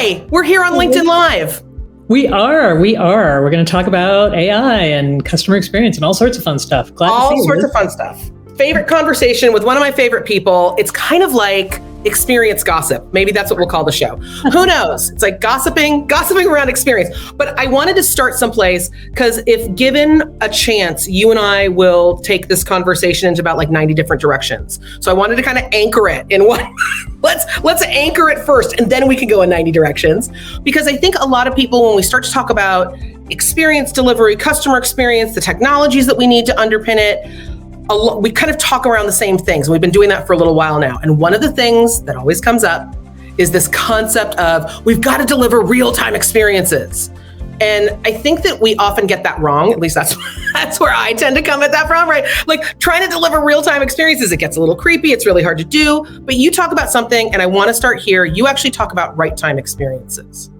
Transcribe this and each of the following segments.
Hi, we're here on LinkedIn Live. We are. We're going to talk about AI and customer experience and all sorts of fun stuff. All sorts of fun stuff. Favorite conversation with one of my favorite people. It's kind of like experience gossip. Maybe that's what we'll call the show. Who knows? It's like gossiping around experience. But I wanted to start someplace because if given a chance, you and I will take this conversation into about like 90 different directions. So I wanted to kind of anchor it in one. Let's anchor it first, and then we can go in 90 directions. Because I think a lot of people, when we start to talk about experience delivery, customer experience, the technologies that we need to underpin it, we kind of talk around the same things. We've been doing that for a little while now. And one of the things that always comes up is this concept of we've got to deliver real-time experiences. And I think that we often get that wrong. At least that's where I tend to come at that from, right? Like trying to deliver real-time experiences, it gets a little creepy. It's really hard to do. But you talk about something, and I want to start here. You actually talk about right-time experiences.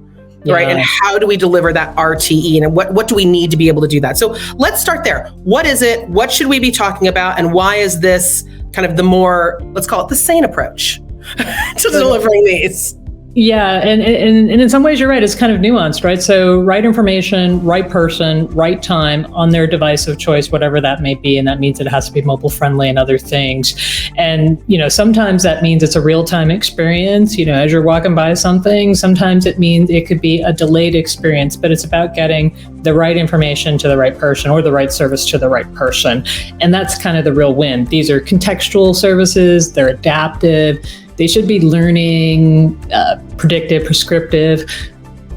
Yeah. Right. And how do we deliver that RTE, and what do we need to be able to do that? So let's start there. What is it? What should we be talking about? And why is this kind of the more, let's call it the sane approach to delivering these? Yeah. And in some ways, you're right. It's kind of nuanced, right? So right information, right person, right time on their device of choice, whatever that may be. And that means it has to be mobile friendly and other things. And, sometimes that means it's a real-time experience, as you're walking by something. Sometimes it means it could be a delayed experience, but it's about getting the right information to the right person or the right service to the right person. And that's kind of the real win. These are contextual services. They're adaptive. They should be learning, predictive, prescriptive.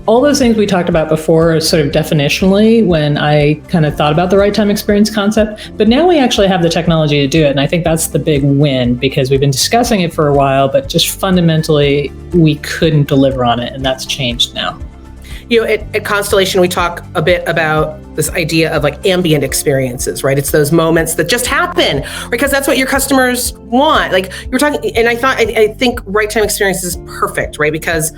All those things we talked about before sort of definitionally when I kind of thought about the right time experience concept. But now we actually have the technology to do it. And I think that's the big win because we've been discussing it for a while, but just fundamentally, we couldn't deliver on it. And that's changed now. At Constellation, we talk a bit about this idea of like ambient experiences, right? It's those moments that just happen because that's what your customers want. Like you were talking, and I think right time experience is perfect, right? Because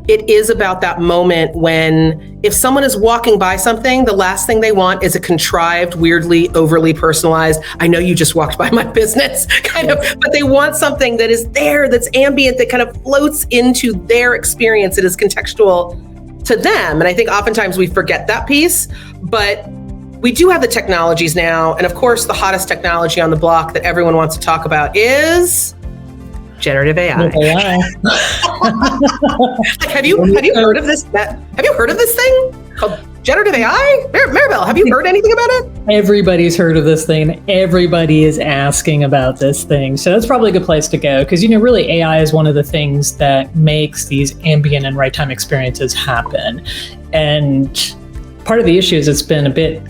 it is about that moment when if someone is walking by something, the last thing they want is a contrived, weirdly, overly personalized, I know you just walked by my business kind of, but they want something that is there, that's ambient, that kind of floats into their experience, that is contextual to them. And I think oftentimes we forget that piece, but we do have the technologies now. And of course, the hottest technology on the block that everyone wants to talk about is generative AI. Like, have you heard of this? Have you heard of this thing called generative AI? Maribel, have you heard anything about it? Everybody's heard of this thing. Everybody is asking about this thing. So that's probably a good place to go because, really AI is one of the things that makes these ambient and right time experiences happen. And part of the issue is it's been a bit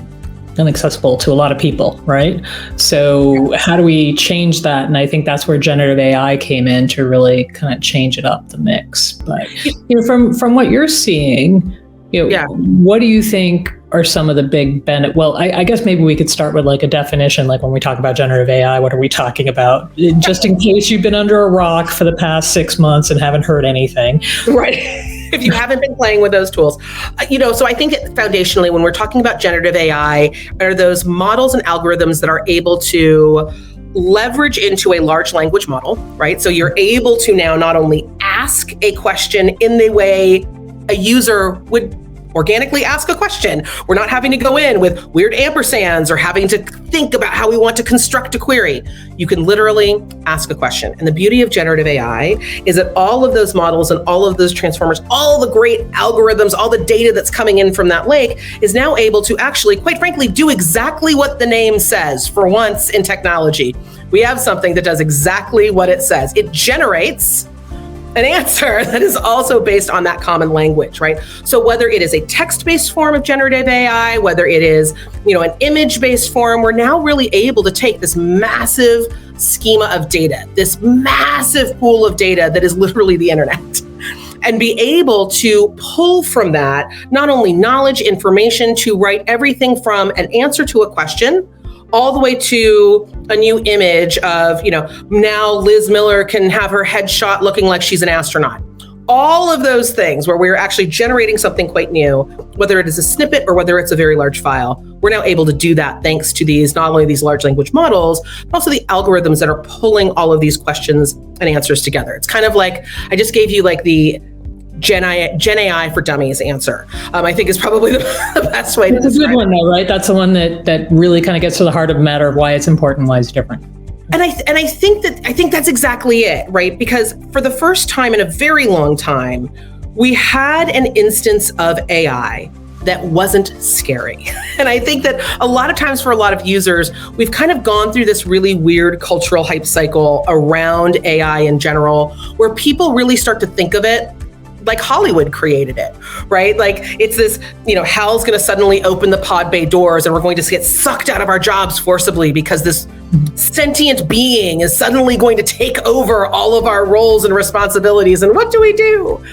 inaccessible to a lot of people, right? So how do we change that? And I think that's where generative AI came in to really kind of change it up the mix. But from what you're seeing, what do you think are some of the big benefits? Well, I guess maybe we could start with like a definition, like when we talk about generative AI, what are we talking about? Just in case you've been under a rock for the past 6 months and haven't heard anything. Right. If you haven't been playing with those tools, so I think that foundationally, when we're talking about generative AI, are those models and algorithms that are able to leverage into a large language model, right? So you're able to now not only ask a question in the way a user would organically ask a question. We're not having to go in with weird ampersands or having to think about how we want to construct a query. You can literally ask a question. And the beauty of generative AI is that all of those models and all of those transformers, all the great algorithms, all the data that's coming in from that lake is now able to actually, quite frankly, do exactly what the name says. For once in technology, we have something that does exactly what it says. It generates an answer that is also based on that common language, right? So whether it is a text-based form of generative AI, whether it is, an image-based form, we're now really able to take this massive schema of data, this massive pool of data that is literally the internet, and be able to pull from that not only knowledge, information to write everything from an answer to a question all the way to a new image of, now Liz Miller can have her headshot looking like she's an astronaut. All of those things where we're actually generating something quite new, whether it is a snippet or whether it's a very large file, we're now able to do that thanks to these, not only these large language models, but also the algorithms that are pulling all of these questions and answers together. It's kind of like, I just gave you like the Gen AI for Dummies answer. I think is probably the best way to describe it. It's a good one though, right? That's the one that really kind of gets to the heart of the matter of why it's important, why it's different. And I think that's exactly it, right? Because for the first time in a very long time, we had an instance of AI that wasn't scary. And I think that a lot of times for a lot of users, we've kind of gone through this really weird cultural hype cycle around AI in general, where people really start to think of it like Hollywood created it, right? Like it's this, hell's going to suddenly open the pod bay doors and we're going to get sucked out of our jobs forcibly because this sentient being is suddenly going to take over all of our roles and responsibilities. And what do we do?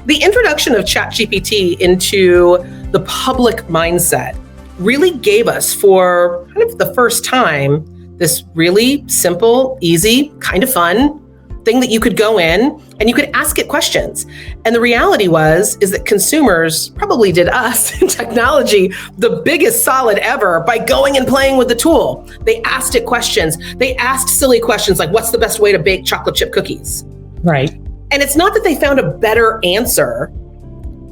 The introduction of ChatGPT into the public mindset really gave us, for kind of the first time, this really simple, easy, kind of fun thing that you could go in and you could ask it questions. And the reality is that consumers probably did us in technology the biggest solid ever by going and playing with the tool. They asked it questions. They asked silly questions like, what's the best way to bake chocolate chip cookies? Right. And it's not that they found a better answer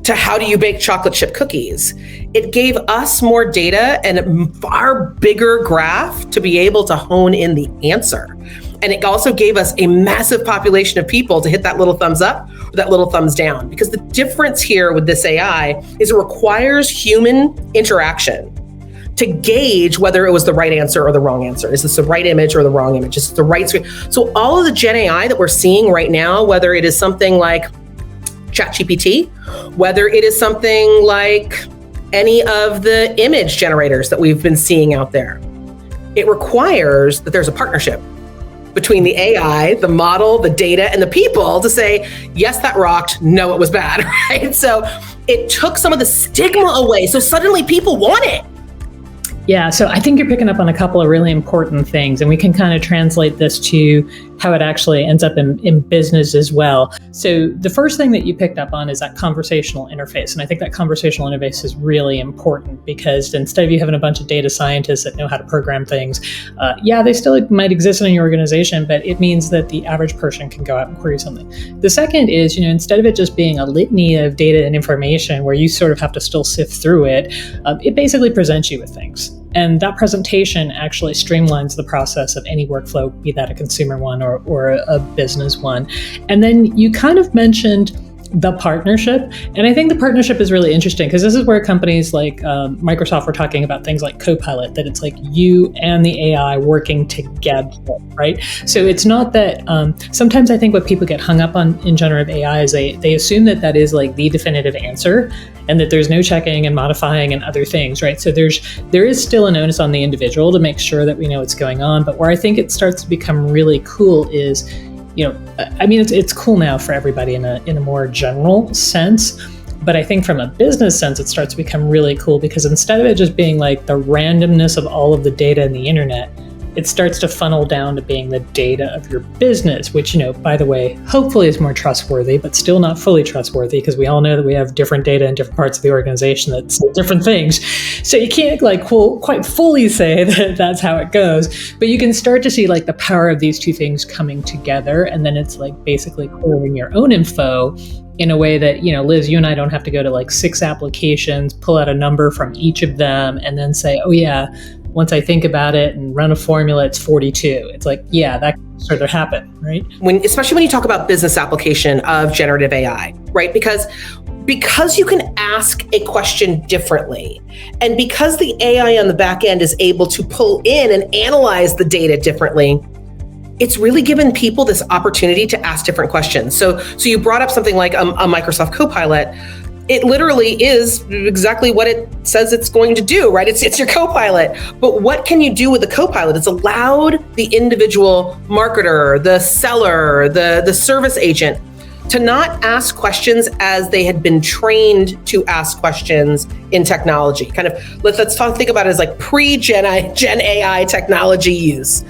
to how do you bake chocolate chip cookies. It gave us more data and a far bigger graph to be able to hone in the answer. And it also gave us a massive population of people to hit that little thumbs up or that little thumbs down. Because the difference here with this AI is it requires human interaction to gauge whether it was the right answer or the wrong answer. Is this the right image or the wrong image? Is it the right screen? So all of the Gen AI that we're seeing right now, whether it is something like ChatGPT, whether it is something like any of the image generators that we've been seeing out there, it requires that there's a partnership between the AI, the model, the data, and the people to say, yes, that rocked, no, it was bad, right? So it took some of the stigma away. So suddenly people want it. Yeah, so I think you're picking up on a couple of really important things, and we can kind of translate this to how it actually ends up in business as well. So the first thing that you picked up on is that conversational interface. And I think that conversational interface is really important because instead of you having a bunch of data scientists that know how to program things, they still might exist in your organization, but it means that the average person can go out and query something. The second is, instead of it just being a litany of data and information where you sort of have to still sift through it, it basically presents you with things. And that presentation actually streamlines the process of any workflow, be that a consumer one or a business one. And then you kind of mentioned the partnership. And I think the partnership is really interesting because this is where companies like Microsoft were talking about things like Copilot, that it's like you and the AI working together, right? So it's not that, sometimes I think what people get hung up on in generative AI is they assume that is like the definitive answer and that there's no checking and modifying and other things, right? So there is still an onus on the individual to make sure that we know what's going on. But where I think it starts to become really cool is, it's cool now for everybody in a more general sense, but I think from a business sense, it starts to become really cool because instead of it just being like the randomness of all of the data in the internet, it starts to funnel down to being the data of your business, which, by the way, hopefully is more trustworthy, but still not fully trustworthy because we all know that we have different data in different parts of the organization that say different things. So you can't quite fully say that that's how it goes, but you can start to see like the power of these two things coming together. And then it's like basically querying your own info in a way that, Liz, you and I don't have to go to like 6 applications, pull out a number from each of them and then say, oh yeah, once I think about it and run a formula, it's 42. It's like, yeah, that can sort of happen, right? Especially when you talk about business application of generative AI, right? Because you can ask a question differently, and because the AI on the back end is able to pull in and analyze the data differently, it's really given people this opportunity to ask different questions. So you brought up something like a Microsoft Copilot. It literally is exactly what it says it's going to do, right? It's your Copilot. But what can you do with the Copilot? It's allowed the individual marketer, the seller, the service agent to not ask questions as they had been trained to ask questions in technology. Kind of, think about it as like pre-Gen AI technology use.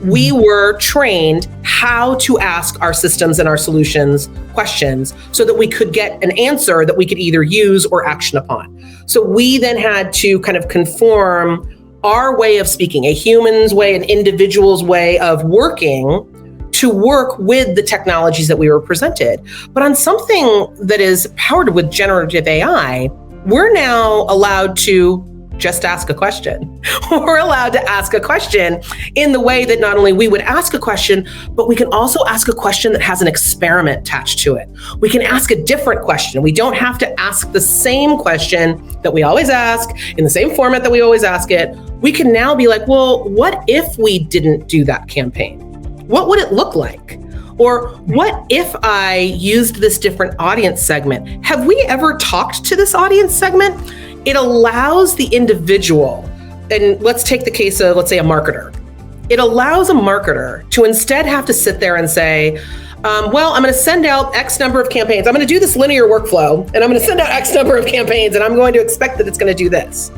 We were trained how to ask our systems and our solutions questions so that we could get an answer that we could either use or action upon. So we then had to kind of conform our way of speaking, a human's way, an individual's way of working to work with the technologies that we were presented. But on something that is powered with generative AI, we're now allowed to just ask a question. We're allowed to ask a question in the way that not only we would ask a question, but we can also ask a question that has an experiment attached to it. We can ask a different question. We don't have to ask the same question that we always ask in the same format that we always ask it. We can now be like, well, what if we didn't do that campaign? What would it look like? Or what if I used this different audience segment? Have we ever talked to this audience segment? It allows the individual, and let's take the case of, let's say, a marketer. It allows a marketer to instead have to sit there and say, well, I'm going to send out X number of campaigns. I'm going to do this linear workflow, and I'm going to send out X number of campaigns, and I'm going to expect that it's going to do this.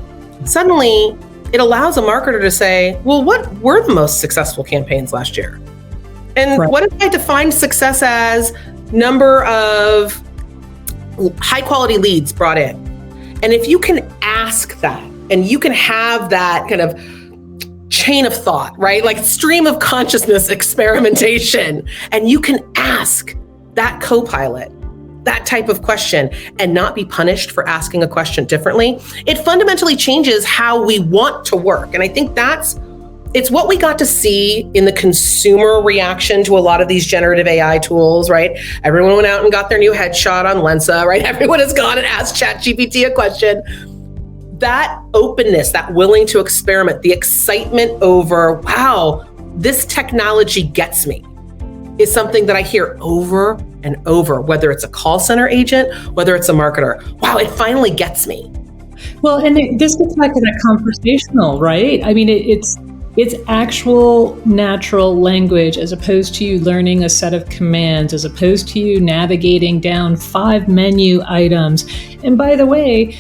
Suddenly, it allows a marketer to say, well, what were the most successful campaigns last year? And what if I defined success as number of high quality leads brought in? And if you can ask that, and you can have that kind of chain of thought, right? Like stream of consciousness experimentation, and you can ask that co-pilot that type of question and not be punished for asking a question differently, it fundamentally changes how we want to work. And I think it's what we got to see in the consumer reaction to a lot of these generative AI tools, right? Everyone went out and got their new headshot on Lensa, right? Everyone has gone and asked ChatGPT a question. That openness, that willing to experiment, the excitement over, wow, this technology gets me, is something that I hear over and over, whether it's a call center agent, whether it's a marketer. Wow, it finally gets me. Well, and this gets back to that conversational, right? I mean, it's actual natural language, as opposed to you learning a set of commands, as opposed to you navigating down 5 menu items. And by the way,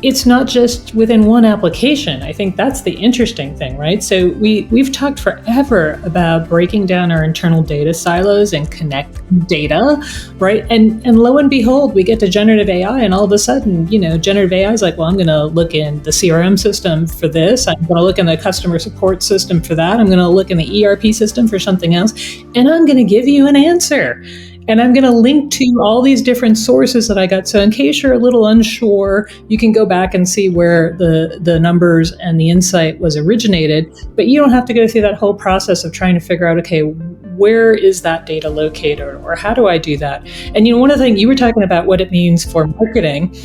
it's not just within one application. I think that's the interesting thing, right? So we've talked forever about breaking down our internal data silos and connect data, right? And lo and behold, we get to generative AI, and all of a sudden, generative AI is like, well, I'm going to look in the CRM system for this. I'm going to look in the customer support system for that. I'm going to look in the ERP system for something else, and I'm going to give you an answer. And I'm going to link to all these different sources that I got. So in case you're a little unsure, you can go back and see where the numbers and the insight was originated. But you don't have to go through that whole process of trying to figure out, okay, where is that data located, or how do I do that? And one of the things you were talking about, what it means for marketing,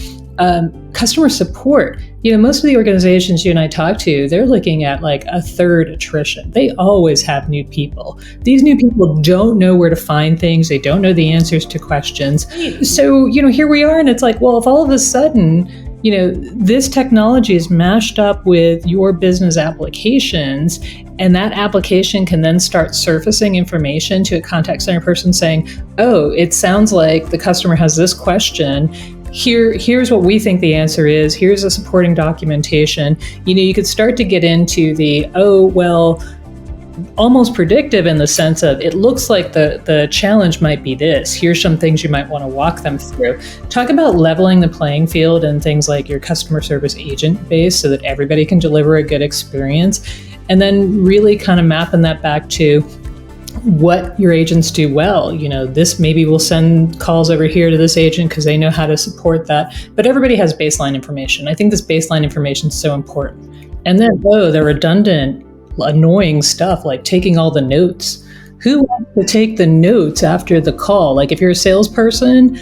customer support. Most of the organizations you and I talk to, they're looking at like a third attrition. They always have new people. These new people don't know where to find things. They don't know the answers to questions. So, here we are, and it's like, well, if all of a sudden, this technology is mashed up with your business applications, and that application can then start surfacing information to a contact center person saying, oh, it sounds like the customer has this question. Here's what we think the answer is. Here's the supporting documentation. You could start to get into the, almost predictive in the sense of, it looks like the challenge might be this. Here's some things you might want to walk them through. Talk about leveling the playing field and things like your customer service agent base so that everybody can deliver a good experience. And then really kind of mapping that back to what your agents do well. This maybe will send calls over here to this agent because they know how to support that. But everybody has baseline information. I think this baseline information is so important. And then, the redundant, annoying stuff like taking all the notes. Who wants to take the notes after the call? Like if you're a salesperson,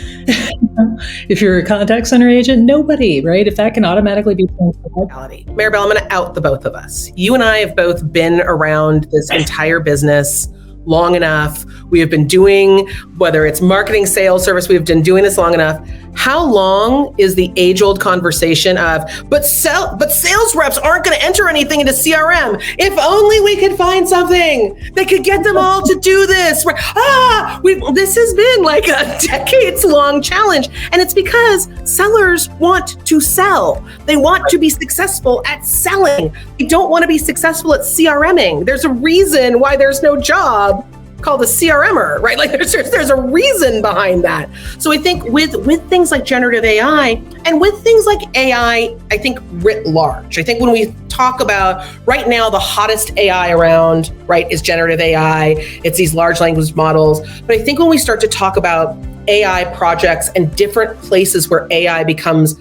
if you're a contact center agent, nobody, right? If that can automatically be Maribel, I'm going to out the both of us. You and I have both been around this entire business long enough. We have been doing, whether it's marketing, sales, service, we've been doing this long enough. How long is the age-old conversation of, but sales reps aren't going to enter anything into CRM. If only we could find something that could get them all to do this. This has been like a decades-long challenge. And it's because sellers want to sell. They want to be successful at selling. They don't want to be successful at CRMing. There's a reason why there's no job called a CRMer, right? Like there's a reason behind that. So I think with things like generative AI and with things like AI, I think writ large, I think when we talk about right now, the hottest AI around, right, is generative AI. It's these large language models. But I think when we start to talk about AI projects and different places where AI becomes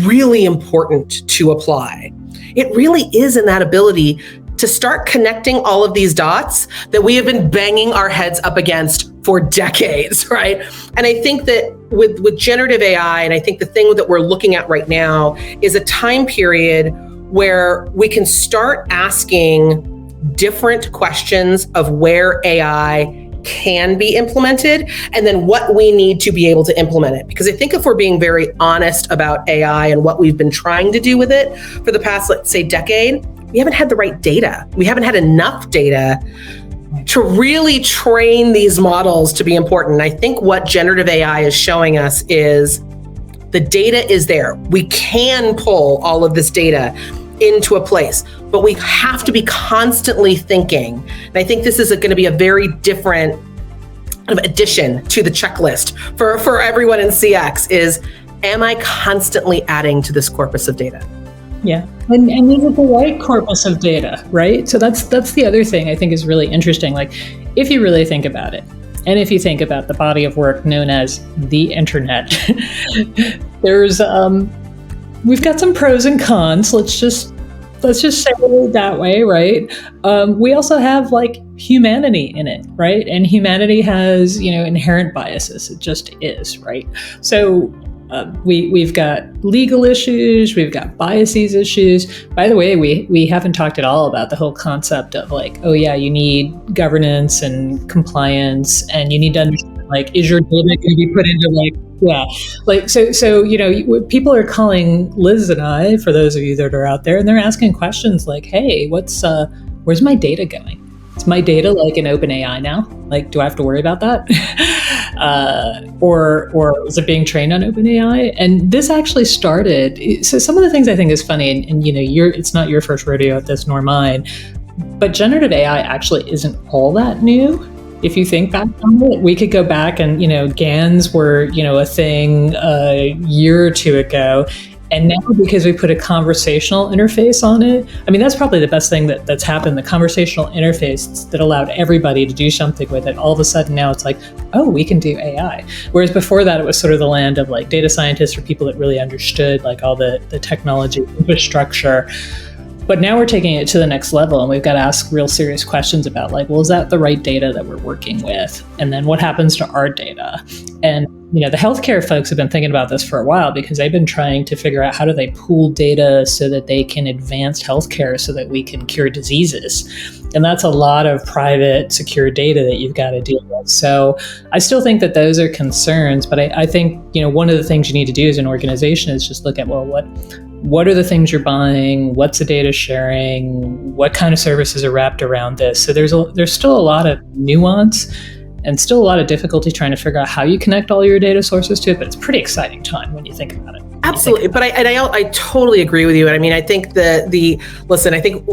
really important to apply, it really is in that ability to start connecting all of these dots that we have been banging our heads up against for decades, right? And I think that with generative AI, and I think the thing that we're looking at right now is a time period where we can start asking different questions of where AI can be implemented and then what we need to be able to implement it. Because I think if we're being very honest about AI and what we've been trying to do with it for the past, let's say, decade, we haven't had the right data. We haven't had enough data to really train these models to be important. And I think what generative AI is showing us is the data is there. We can pull all of this data into a place, but we have to be constantly thinking. And I think this is going to be a very different kind of addition to the checklist for everyone in CX is, am I constantly adding to this corpus of data? Yeah, and is it the right corpus of data, right? So that's the other thing I think is really interesting. Like, if you really think about it, and if you think about the body of work known as the internet, there's we've got some pros and cons. Let's just say it that way, right? We also have like humanity in it, right? And humanity has, inherent biases. It just is, right? So we've got legal issues, we've got biases issues. By the way, we haven't talked at all about the whole concept of like, oh yeah, you need governance and compliance, and you need to understand like, is your data going to be put into like, yeah, like so people are calling Liz and I, for those of you that are out there, and they're asking questions like, hey, where's my data going? Is my data like in OpenAI now? Like, do I have to worry about that? Or is it being trained on OpenAI? And this actually started. So some of the things I think is funny, and it's not your first rodeo at this, nor mine, but generative AI actually isn't all that new. If you think back on it, we could go back and, GANs were, a thing a year or two ago. And now because we put a conversational interface on it, I mean, that's probably the best thing that's happened, the conversational interface that allowed everybody to do something with it. All of a sudden now it's like, oh, we can do AI. Whereas before that, it was sort of the land of like data scientists or people that really understood like all the technology infrastructure. But now we're taking it to the next level, and we've got to ask real serious questions about like, well, is that the right data that we're working with? And then what happens to our data? And, the healthcare folks have been thinking about this for a while because they've been trying to figure out how do they pool data so that they can advance healthcare so that we can cure diseases. And that's a lot of private, secure data that you've got to deal with. So I still think that those are concerns, but I think, one of the things you need to do as an organization is just look at, well, what are the things you're buying? What's the data sharing? What kind of services are wrapped around this? So there's still a lot of nuance and still a lot of difficulty trying to figure out how you connect all your data sources to it, but it's a pretty exciting time when you think about it. Absolutely. But I totally agree with you. And I mean, I think I think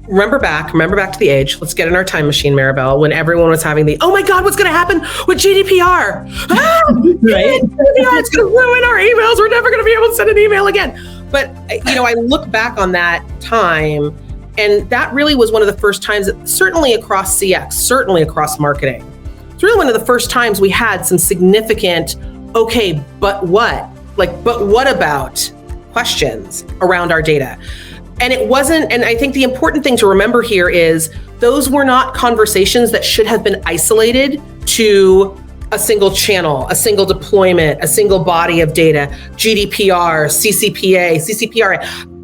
remember back to the age, let's get in our time machine, Maribel, when everyone was having oh my God, what's going to happen with GDPR? Right? GDPR, it's going to ruin our emails. We're never going to be able to send an email again. But, I look back on that time, and that really was one of the first times, that, certainly across CX, certainly across marketing. It's really one of the first times we had some significant, okay, but what? But what about questions around our data? And it wasn't, and I think the important thing to remember here is those were not conversations that should have been isolated to a single channel, a single deployment, a single body of data, GDPR, CCPA, CCPRA.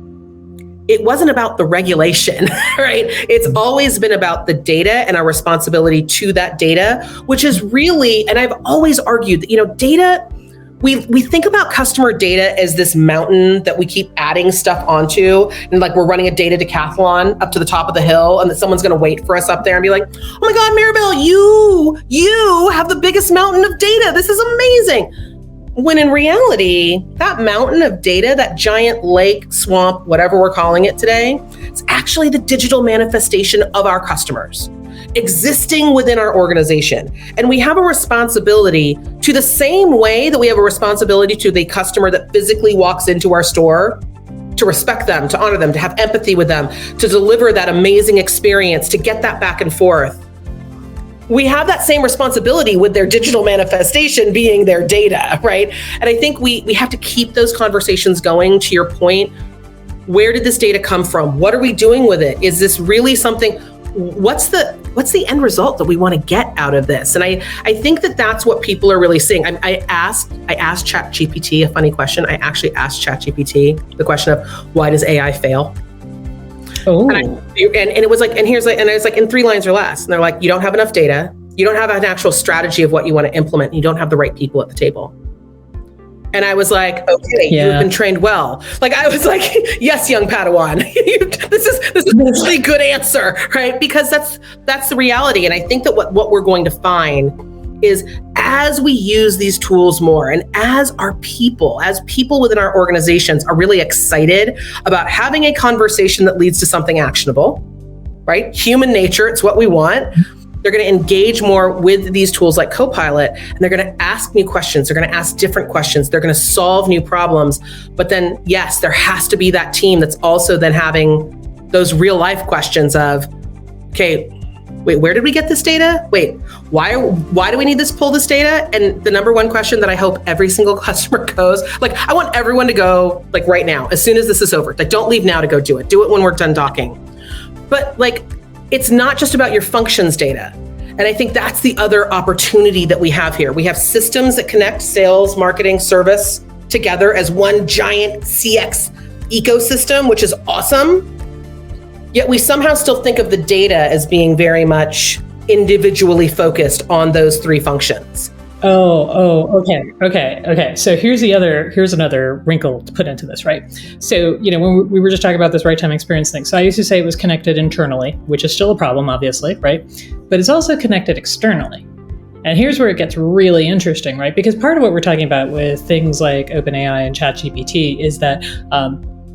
It wasn't about the regulation, right? It's always been about the data and our responsibility to that data, which is really, and I've always argued that, data, we think about customer data as this mountain that we keep adding stuff onto, and like we're running a data decathlon up to the top of the hill, and that someone's going to wait for us up there and be like, oh my God, Maribel, you have the biggest mountain of data. This is amazing. When in reality, that mountain of data, that giant lake, swamp, whatever we're calling it today, it's actually the digital manifestation of our customers. existing within our organization. And we have a responsibility to the same way that we have a responsibility to the customer that physically walks into our store, to respect them, to honor them, to have empathy with them, to deliver that amazing experience, to get that back and forth. We have that same responsibility with their digital manifestation being their data, right? And I think we have to keep those conversations going. To your point, where did this data come from? What are we doing with it? Is this really something? What's the end result that we want to get out of this? And I think that that's what people are really seeing. I asked ChatGPT a funny question. I actually asked ChatGPT the question of, why does AI fail? Oh. And it was like, and I was like, in 3 lines or less. And they're like, you don't have enough data. You don't have an actual strategy of what you want to implement. You don't have the right people at the table. And I was like, okay, you've been trained well. Like, I was like, yes, young Padawan, this is a really good answer, right? Because that's the reality. And I think that what we're going to find is, as we use these tools more, and as people within our organizations are really excited about having a conversation that leads to something actionable, right? Human nature, it's what we want. They're going to engage more with these tools like Copilot, and they're going to ask new questions. They're going to ask different questions. They're going to solve new problems. But then, yes, there has to be that team that's also then having those real life questions of, okay, wait, where did we get this data? Wait, why do we need to pull this data? And the number one question that I hope every single customer goes, like, I want everyone to go, like, right now, as soon as this is over. Like, don't leave now to go do it. Do it when we're done talking. But like, it's not just about your functions data. And I think that's the other opportunity that we have here. We have systems that connect sales, marketing, service together as one giant CX ecosystem, which is awesome. Yet we somehow still think of the data as being very much individually focused on those 3 functions. Okay. So here's another wrinkle to put into this, right? So, when we were just talking about this right time experience thing. So I used to say it was connected internally, which is still a problem, obviously, right? But it's also connected externally. And here's where it gets really interesting, right? Because part of what we're talking about with things like OpenAI and ChatGPT is that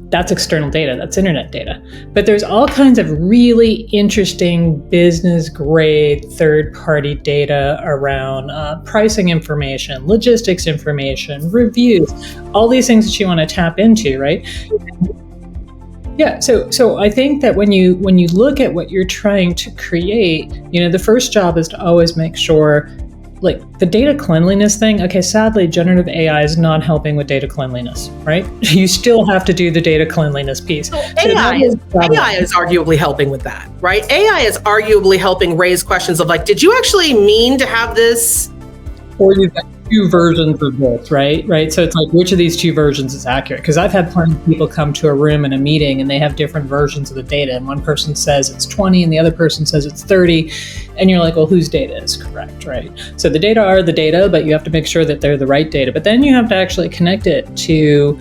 that's external data, that's internet data. But there's all kinds of really interesting business grade third-party data around pricing information, logistics information, reviews, all these things that you want to tap into, right? Yeah, so I think that when you look at what you're trying to create, the first job is to always make sure, like, the data cleanliness thing, okay, sadly, generative AI is not helping with data cleanliness, right? You still have to do the data cleanliness piece. So AI is arguably helping with that, right? AI is arguably helping raise questions of, like, did you actually mean to have this? Or you've got 2 versions of this, right? So it's like, which of these 2 versions is accurate? Because I've had plenty of people come to a room in a meeting and they have different versions of the data. And one person says it's 20 and the other person says it's 30. And you're like, well, whose data is correct, right? So the data are the data, but you have to make sure that they're the right data. But then you have to actually connect it to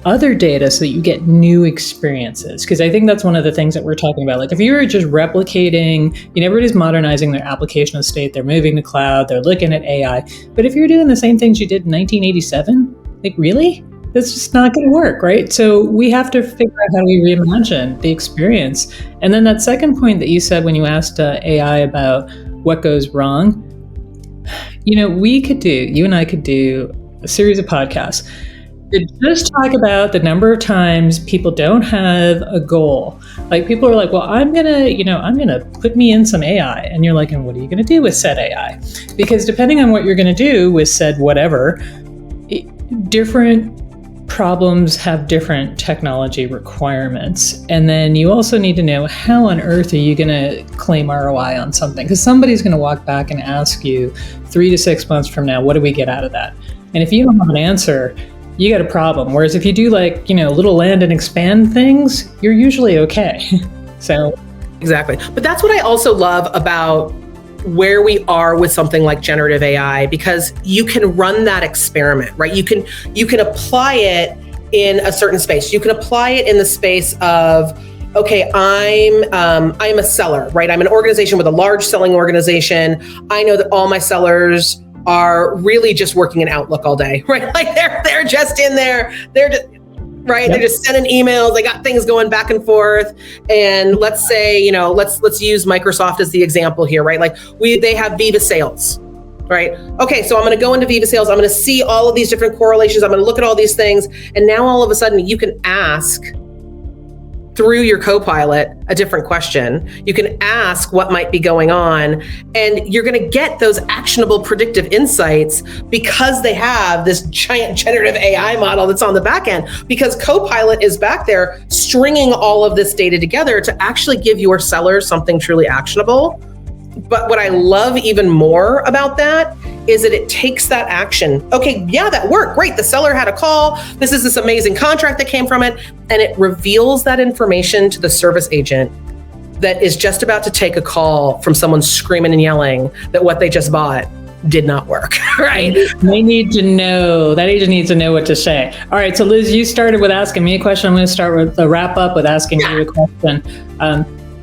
other data so that you get new experiences. Because I think that's one of the things that we're talking about. Like, if you were just replicating, everybody's modernizing their application estate, they're moving to cloud, they're looking at AI. But if you're doing the same things you did in 1987, like, really? That's just not going to work, right? So we have to figure out how we reimagine the experience. And then that second point that you said when you asked AI about what goes wrong, you and I could do a series of podcasts to just talk about the number of times people don't have a goal. Like, people are like, well, I'm going to put me in some AI. And you're like, and what are you going to do with said AI? Because depending on what you're going to do with said whatever, different problems have different technology requirements. And then you also need to know, how on earth are you going to claim ROI on something? Because somebody's going to walk back and ask you 3 to 6 months from now, what do we get out of that? And if you don't have an answer, you got a problem. Whereas if you do, like, little land and expand things, you're usually okay. So exactly. But that's what I also love about where we are with something like generative AI, because you can run that experiment, right? You can apply it in a certain space. You can apply it in the space of, okay, I'm a seller, right? I'm an organization with a large selling organization. I know that all my sellers are really just working in Outlook all day, right? Like, they're just in there. right? Yep. They're just sending emails. They got things going back and forth. And let's say, let's use Microsoft as the example here, right? Like they have Viva Sales, right? Okay, so I'm going to go into Viva Sales. I'm going to see all of these different correlations. I'm going to look at all these things. And now all of a sudden you can ask through your Copilot a different question. You can ask what might be going on, and you're going to get those actionable predictive insights because they have this giant generative AI model that's on the back end, because Copilot is back there stringing all of this data together to actually give your sellers something truly actionable. But what I love even more about that is that it takes that action. Okay, yeah, that worked. Great. The seller had a call. This is this amazing contract that came from it. And it reveals that information to the service agent that is just about to take a call from someone screaming and yelling that what they just bought did not work, right? They need to know, that agent needs to know what to say. All right, so Liz, you started with asking me a question. I'm going to start with the wrap up with asking you a question.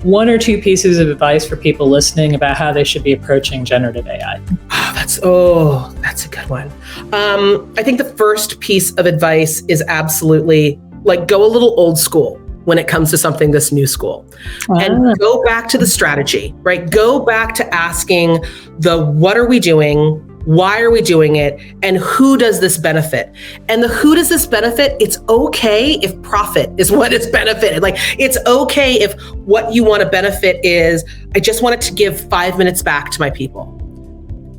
One or two pieces of advice for people listening about how they should be approaching generative AI. That's a good one. I think the first piece of advice is absolutely go a little old school when it comes to something this new school. And go back to the strategy, right? Go back to asking what are we doing? Why are we doing it? And who does this benefit? And the who does this benefit, it's okay if profit is what is benefited. It's okay if what you want to benefit is, I just wanted to give 5 minutes back to my people.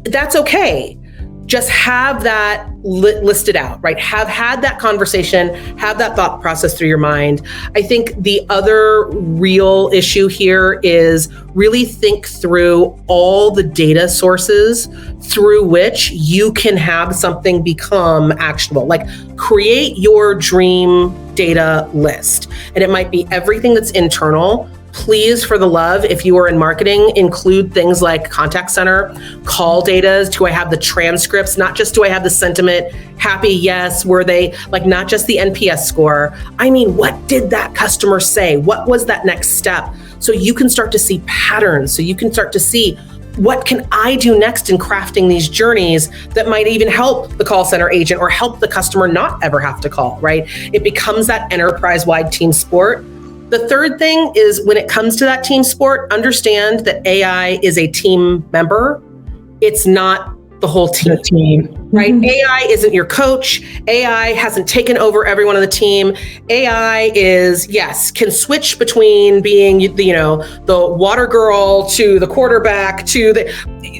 That's okay. Just have that listed out, right? Have had that conversation, have that thought process through your mind. I think the other real issue here is really think through all the data sources through which you can have something become actionable. Create your dream data list. And it might be everything that's internal. Please, for the love, if you are in marketing, include things like contact center, call data. Do I have the transcripts? Not just do I have the sentiment, happy, yes, were they, not just the NPS score. I mean, what did that customer say? What was that next step? So you can start to see patterns. So you can start to see, what can I do next in crafting these journeys that might even help the call center agent or help the customer not ever have to call, right? It becomes that enterprise-wide team sport. The third thing is, when it comes to that team sport, understand that AI is a team member. It's not the whole team. Right? Mm-hmm. AI isn't your coach. AI hasn't taken over everyone on the team. AI can switch between being, the water girl to the quarterback to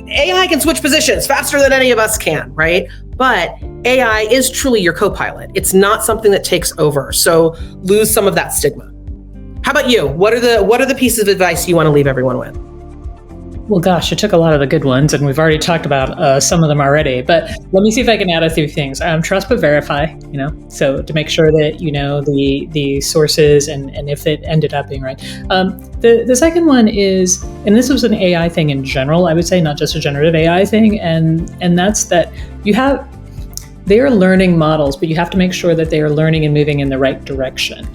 AI can switch positions faster than any of us can, right? But AI is truly your co-pilot. It's not something that takes over. So lose some of that stigma. How about you? What are the pieces of advice you want to leave everyone with? Well, gosh, you took a lot of the good ones, and we've already talked about some of them already. But let me see if I can add a few things. Trust but verify. So to make sure that you know the sources and if it ended up being right. The second one is, and this was an AI thing in general, I would say, not just a generative AI thing, and that's that they are learning models, but you have to make sure that they are learning and moving in the right direction.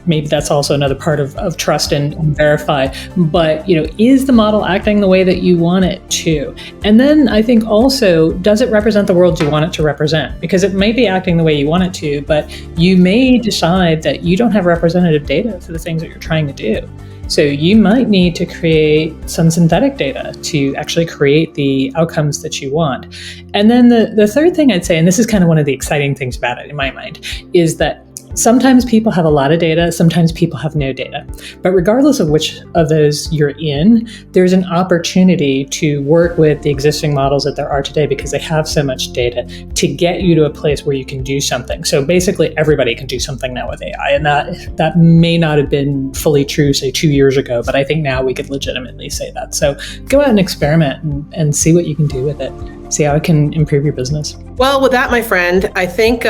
Maybe that's also another part of trust and verify. But, is the model acting the way that you want it to? And then I think also, does it represent the world you want it to represent? Because it may be acting the way you want it to, but you may decide that you don't have representative data for the things that you're trying to do. So you might need to create some synthetic data to actually create the outcomes that you want. And then the third thing I'd say, and this is kind of one of the exciting things about it in my mind, is that sometimes people have a lot of data, sometimes people have no data. But regardless of which of those you're in, there's an opportunity to work with the existing models that there are today, because they have so much data, to get you to a place where you can do something. So basically everybody can do something now with AI, and that may not have been fully true, say 2 years ago, but I think now we could legitimately say that. So go out and experiment and see what you can do with it. See how it can improve your business. Well, with that, my friend, I think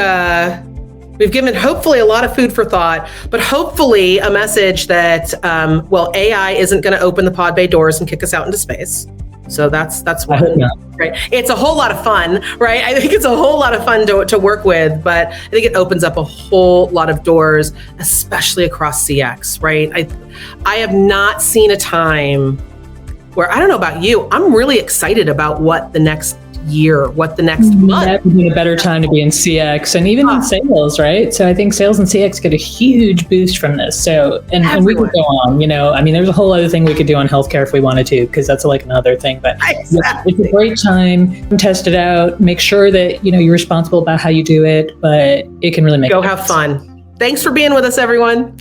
we've given hopefully a lot of food for thought, but hopefully a message that, AI isn't going to open the pod bay doors and kick us out into space. So that's one, right? It's a whole lot of fun, right? I think it's a whole lot of fun to work with, but I think it opens up a whole lot of doors, especially across CX, right? I have not seen a time where, I don't know about you, I'm really excited about what the next year, what the next month. That would be a better time to be in CX and even in sales, right? So I think sales and CX get a huge boost from this. So, and we could go on, I mean, there's a whole other thing we could do on healthcare if we wanted to, because that's like another thing. But exactly. It's a great time. Test it out. Make sure that, you're responsible about how you do it, but it can really make Go have fun. Thanks for being with us, everyone.